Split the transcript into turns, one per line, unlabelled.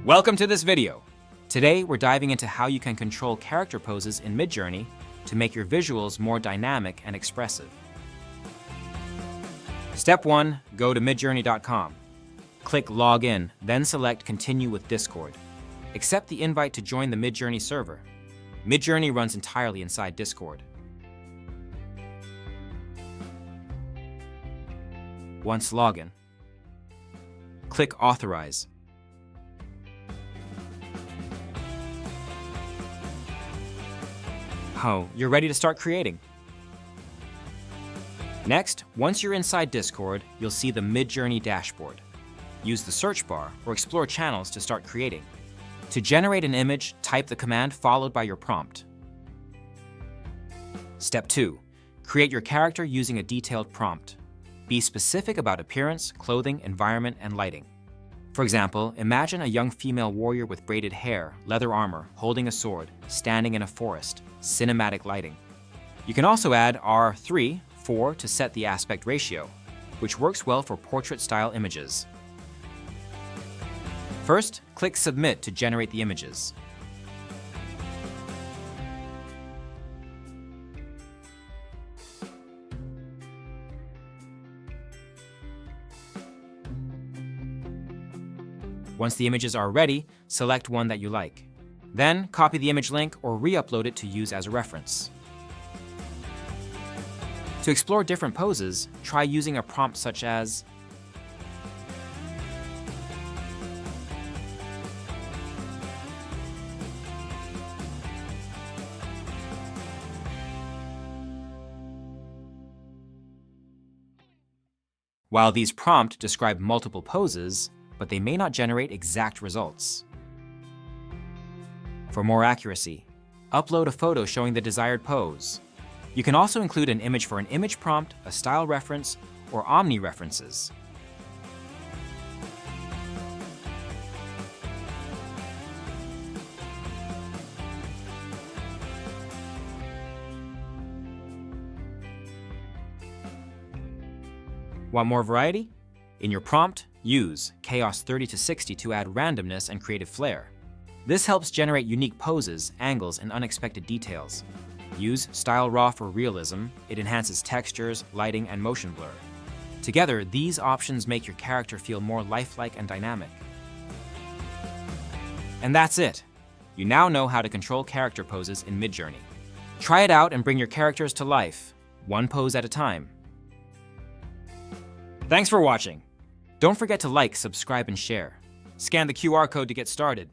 Welcome to this video. Today, we're diving into how you can control character poses in Midjourney to make your visuals more dynamic and expressive. Step 1. Go to midjourney.com. Click Log In, then select Continue with Discord. Accept the invite to join the Midjourney server. Midjourney runs entirely inside Discord. Once login, click Authorize. Oh, you're ready to start creating. Next, once you're inside Discord, you'll see the Midjourney dashboard. Use the search bar or explore channels to start creating. To generate an image, type the command followed by your prompt. Step 2. Create your character using a detailed prompt. Be specific about appearance, clothing, environment, and lighting. For example, imagine a young female warrior with braided hair, leather armor, holding a sword, standing in a forest, cinematic lighting. You can also add R3, 4 to set the aspect ratio, which works well for portrait-style images. First, click Submit to generate the images. Once the images are ready, select one that you like. Then, copy the image link or re-upload it to use as a reference. To explore different poses, try using a prompt such as While these prompts describe multiple poses, but they may not generate exact results. For more accuracy, upload a photo showing the desired pose. You can also include an image for an image prompt, a style reference, or omni references. Want more variety? In your prompt, use Chaos 30 to 60 to add randomness and creative flair. This helps generate unique poses, angles, and unexpected details. Use Style Raw for realism. It enhances textures, lighting, and motion blur. Together, these options make your character feel more lifelike and dynamic. And that's it. You now know how to control character poses in Midjourney. Try it out and bring your characters to life, one pose at a time. Thanks for watching. Don't forget to like, subscribe, and share. Scan the QR code to get started.